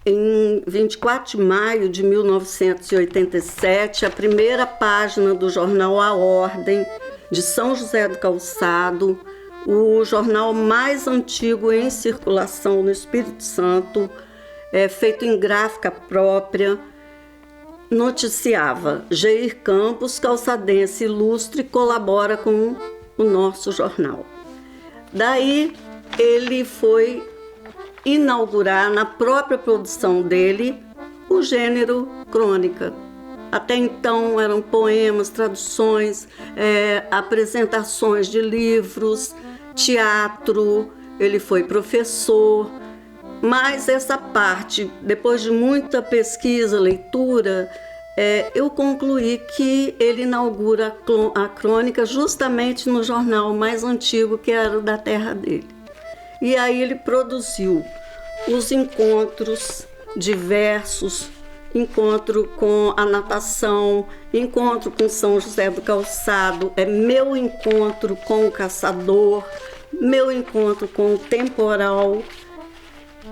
Em 24 de maio de 1987, a primeira página do jornal A Ordem, de São José do Calçado, o jornal mais antigo em circulação no Espírito Santo, feito em gráfica própria, noticiava: Geir Campos, calçadense ilustre, colabora com o nosso jornal. Daí ele foi inaugurar na própria produção dele o gênero crônica. Até então eram poemas, traduções, apresentações de livros, teatro, ele foi professor, mas essa parte, depois de muita pesquisa, leitura, eu concluí que ele inaugura a crônica justamente no jornal mais antigo, que era o da terra dele. E aí ele produziu os encontros diversos, encontro com a natação, encontro com São José do Calçado, meu encontro com o caçador, meu encontro com o temporal,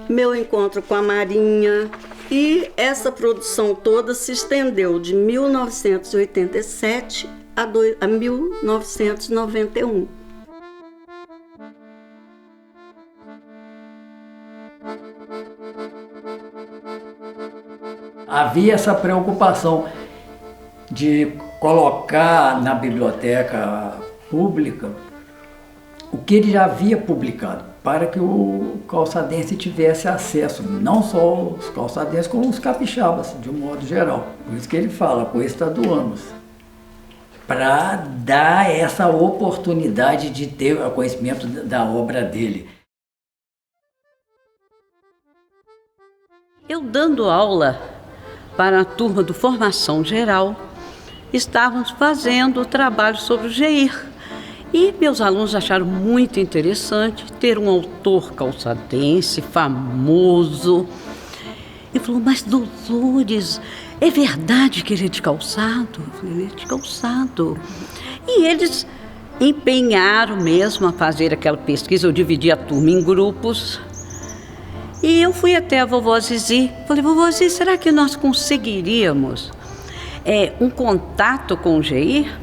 meu encontro com a marinha. E essa produção toda se estendeu de 1987 a 1991. Havia essa preocupação de colocar na biblioteca pública o que ele já havia publicado, para que o calçadense tivesse acesso, não só os calçadenses, como os capixabas, de um modo geral. Por isso que ele fala, coestaduanos, para dar essa oportunidade de ter o conhecimento da obra dele. Eu dando aula para a turma do Formação Geral, estávamos fazendo o trabalho sobre o Geir. E meus alunos acharam muito interessante ter um autor calçadense famoso. E falou, mas Dolores, é verdade que ele é de Calçado? Eu falei, ele é de Calçado. E eles empenharam mesmo a fazer aquela pesquisa. Eu dividi a turma em grupos. E eu fui até a vovó Zizi. Falei, vovó Zizi, será que nós conseguiríamos um contato com o Geir?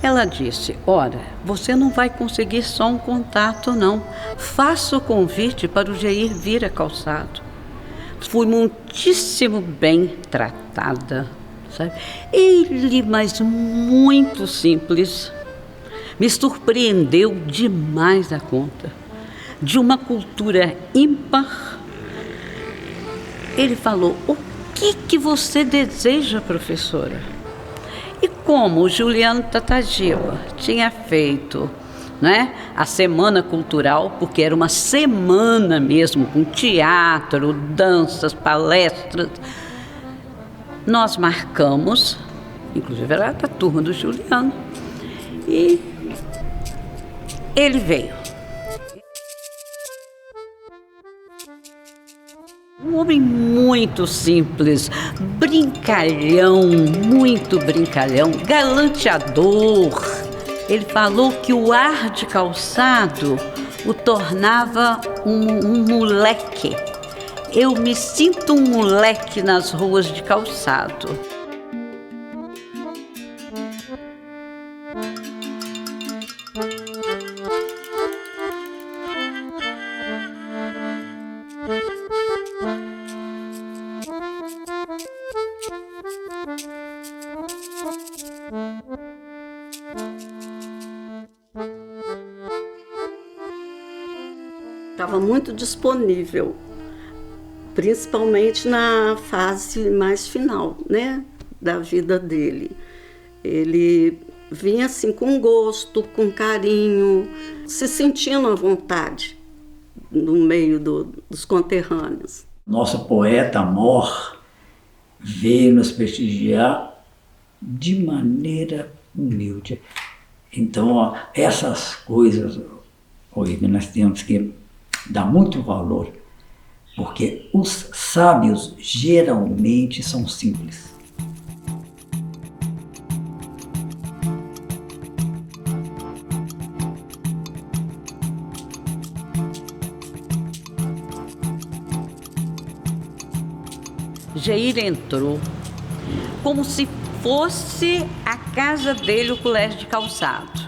Ela disse, ora, você não vai conseguir só um contato, não. Faça o convite para o Geir vir a Calçado. Fui muitíssimo bem tratada, sabe? Ele, mas muito simples, me surpreendeu demais a conta. De uma cultura ímpar. Ele falou, o que você deseja, professora? E como o Juliano Tatagiba tinha feito, né, a Semana Cultural, porque era uma semana mesmo, com teatro, danças, palestras, nós marcamos, inclusive era da turma do Juliano, e ele veio. Um homem muito simples, brincalhão, muito brincalhão, galanteador. Ele falou que o ar de Calçado o tornava um moleque. Eu me sinto um moleque nas ruas de Calçado. Estava muito disponível, principalmente na fase mais final, né, da vida dele. Ele vinha assim com gosto, com carinho, se sentindo à vontade no meio dos conterrâneos. Nosso poeta-mor veio nos prestigiar de maneira humilde. Então, essas coisas, nós temos que dar muito valor, porque os sábios geralmente são simples. Geir entrou como se fosse a casa dele, o colégio de Calçado.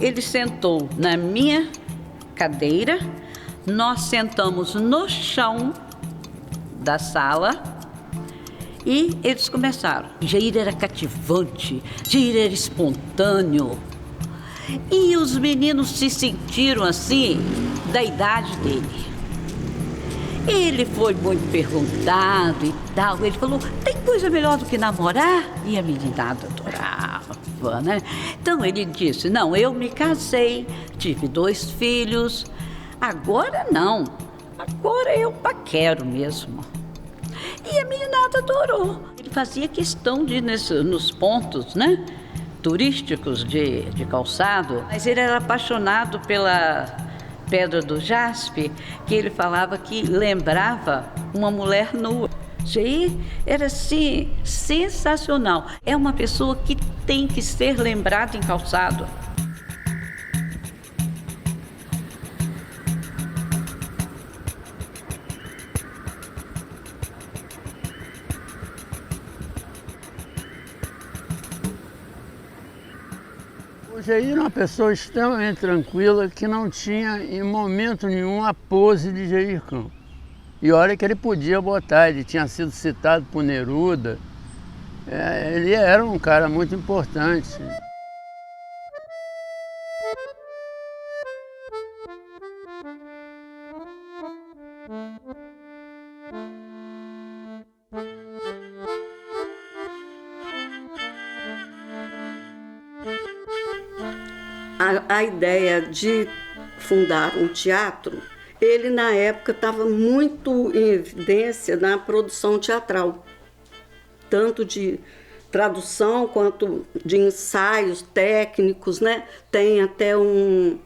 Ele sentou na minha cadeira, nós sentamos no chão da sala e eles começaram. Geir era cativante, Geir era espontâneo. E os meninos se sentiram assim, da idade dele. Ele foi muito perguntado e tal. Ele falou, tem coisa melhor do que namorar? E a meninada adorava, né? Então ele disse, não, eu me casei, tive 2 filhos. Agora não, agora eu paquero mesmo. E a meninada adorou. Ele fazia questão de ir nos pontos, né, turísticos de Calçado. Mas ele era apaixonado pela Pedra do Jaspe, que ele falava que lembrava uma mulher nua. Geir era, assim, sensacional. É uma pessoa que tem que ser lembrada em Calçado. O Geir era uma pessoa extremamente tranquila, que não tinha em momento nenhum a pose de Geir Campos. E olha que ele podia botar, ele tinha sido citado por Neruda. Ele era um cara muito importante. A ideia de fundar um teatro, ele na época estava muito em evidência na produção teatral, tanto de tradução quanto de ensaios técnicos, né? Tem até um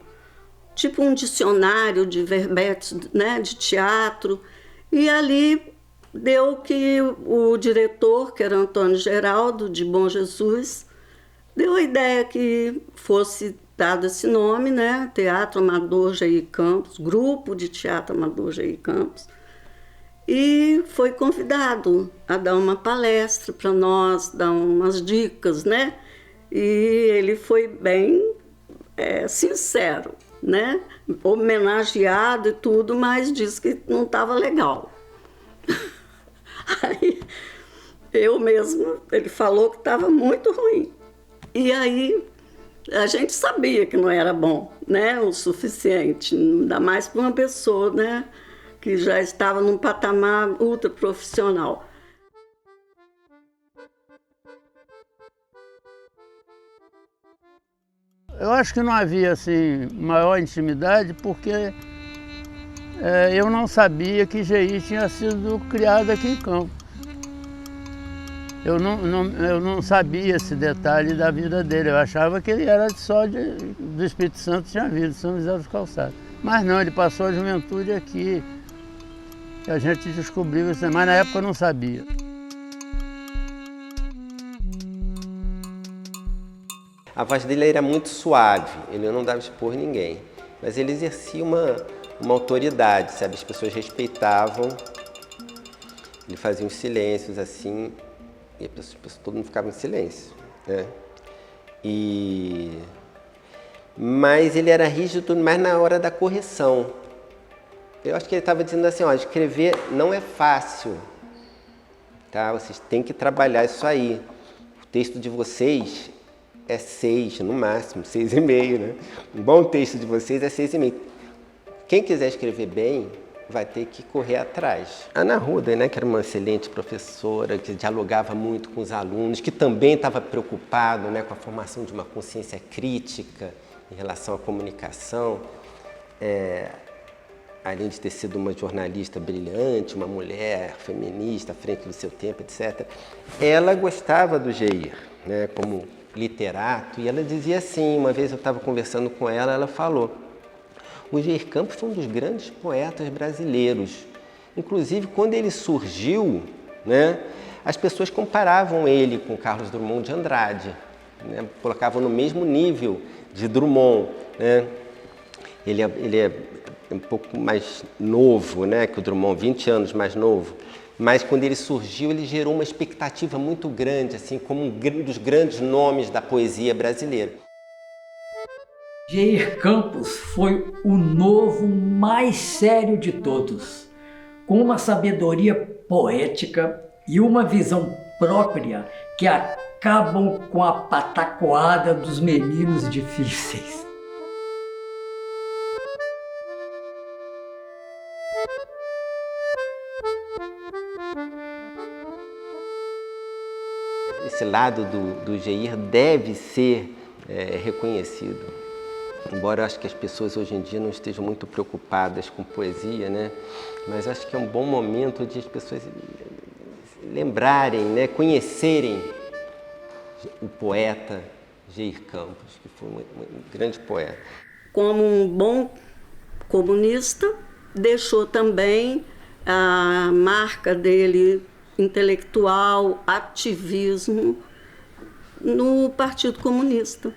dicionário de verbetes, né, de teatro, e ali deu que o diretor, que era Antônio Geraldo, de Bom Jesus, deu a ideia que fosse dado esse nome, né? Teatro Amador Geir Campos, Grupo de Teatro Amador Geir Campos, e foi convidado a dar uma palestra para nós, dar umas dicas, né? E ele foi bem sincero, né? Homenageado e tudo, mas disse que não estava legal. Aí, ele falou que estava muito ruim. E aí, a gente sabia que não era bom, né? O suficiente, ainda mais para uma pessoa, né, que já estava num patamar ultra profissional. Eu acho que não havia assim maior intimidade, porque eu não sabia que Geir tinha sido criado aqui em Campos. Eu não sabia esse detalhe da vida dele. Eu achava que ele era do Espírito Santo, tinha vindo de São José dos Calçados. Mas não, ele passou a juventude aqui. A gente descobriu isso, mas na época eu não sabia. A voz dele era muito suave, ele não dava expor ninguém. Mas ele exercia uma autoridade, sabe? As pessoas respeitavam. Ele fazia uns silêncios assim. E todo mundo ficava em silêncio, né? Mas ele era rígido mais na hora da correção. Eu acho que ele estava dizendo assim, ó, escrever não é fácil, tá? Vocês têm que trabalhar isso aí. O texto de vocês é 6, no máximo, 6,5, né? Um bom texto de vocês é 6,5. Quem quiser escrever bem, vai ter que correr atrás. A Ana Ruda, né, que era uma excelente professora, que dialogava muito com os alunos, que também estava preocupado, né, com a formação de uma consciência crítica em relação à comunicação, além de ter sido uma jornalista brilhante, uma mulher feminista à frente do seu tempo, etc. Ela gostava do Geir, né, como literato, e ela dizia assim, uma vez eu estava conversando com ela, ela falou: o Geir Campos foi um dos grandes poetas brasileiros. Inclusive, quando ele surgiu, né, as pessoas comparavam ele com Carlos Drummond de Andrade, né, colocavam no mesmo nível de Drummond, né. Ele é um pouco mais novo, né, que o Drummond, 20 anos mais novo. mas quando ele surgiu, ele gerou uma expectativa muito grande, assim, como um dos grandes nomes da poesia brasileira. Jair Campos foi o novo mais sério de todos, com uma sabedoria poética e uma visão própria que acabam com a patacoada dos meninos difíceis. Esse lado do Jair deve ser reconhecido. Embora eu acho que as pessoas hoje em dia não estejam muito preocupadas com poesia, né? Mas acho que é um bom momento de as pessoas lembrarem, né? Conhecerem o poeta Jair Campos, que foi um grande poeta. Como um bom comunista, deixou também a marca dele intelectual, ativismo no Partido Comunista.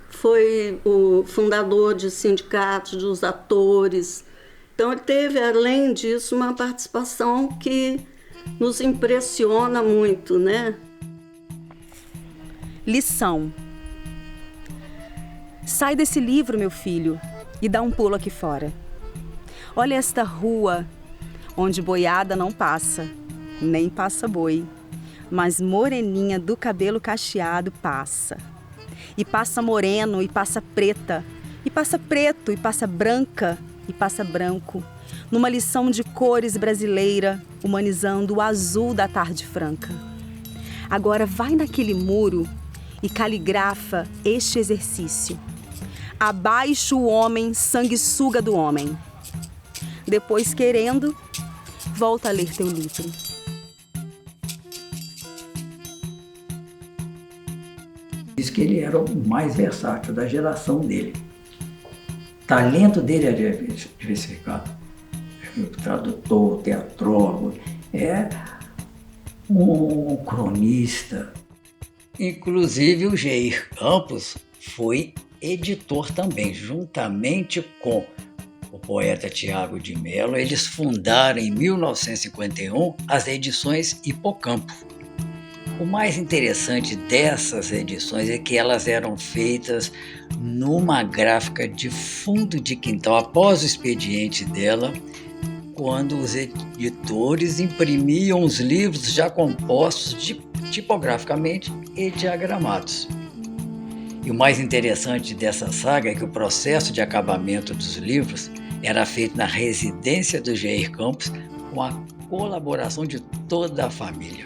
Foi o fundador de sindicatos, dos atores. Então, ele teve, além disso, uma participação que nos impressiona muito, né? Lição. Sai desse livro, meu filho, e dá um pulo aqui fora. Olha esta rua, onde boiada não passa, nem passa boi, mas moreninha do cabelo cacheado passa. E passa moreno, e passa preta, e passa preto, e passa branca, e passa branco, numa lição de cores brasileira, humanizando o azul da tarde franca. Agora vai naquele muro e caligrafa este exercício. Abaixo o homem, sanguessuga do homem. Depois, querendo, volta a ler teu livro. Diz que ele era o mais versátil da geração dele. O talento dele é diversificado. É tradutor, teatrólogo, é um cronista. Inclusive o Jair Campos foi editor também, juntamente com o poeta Tiago de Mello. Eles fundaram em 1951 as edições Hipocampo. O mais interessante dessas edições é que elas eram feitas numa gráfica de fundo de quintal, após o expediente dela, quando os editores imprimiam os livros já compostos tipograficamente e diagramados. E o mais interessante dessa saga é que o processo de acabamento dos livros era feito na residência do Jair Campos com a colaboração de toda a família.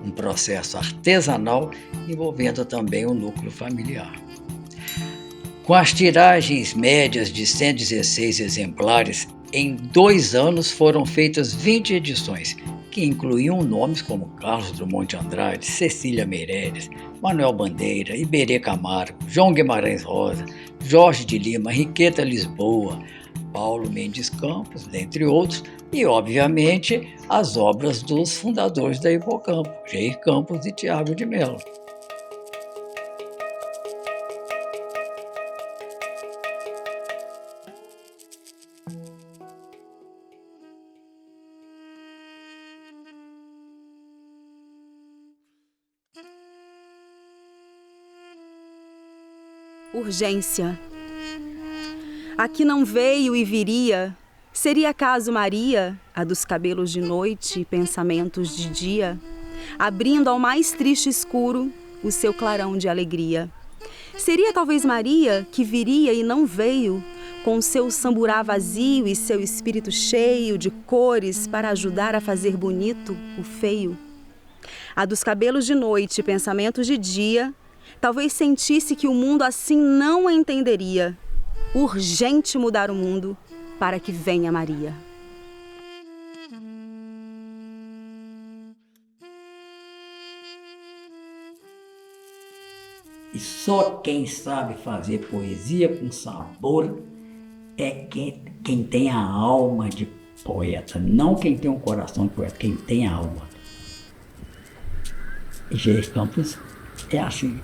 Um processo artesanal envolvendo também o núcleo familiar. Com as tiragens médias de 116 exemplares, em 2 anos foram feitas 20 edições, que incluíam nomes como Carlos Drummond de Andrade, Cecília Meirelles, Manuel Bandeira, Iberê Camargo, João Guimarães Rosa, Jorge de Lima, Henriqueta Lisboa, Paulo Mendes Campos, dentre outros, e, obviamente, as obras dos fundadores da Hipocampo, Jair Campos e Tiago de Mello. Urgência. Aqui não veio e viria, seria acaso Maria, a dos cabelos de noite e pensamentos de dia, abrindo ao mais triste escuro o seu clarão de alegria. Seria talvez Maria que viria e não veio, com seu samburá vazio e seu espírito cheio de cores para ajudar a fazer bonito o feio. A dos cabelos de noite e pensamentos de dia, talvez sentisse que o mundo assim não a entenderia. Urgente mudar o mundo para que venha Maria. E só quem sabe fazer poesia com sabor é quem tem a alma de poeta, não quem tem um coração de poeta, quem tem a alma. E Jair Campos é assim.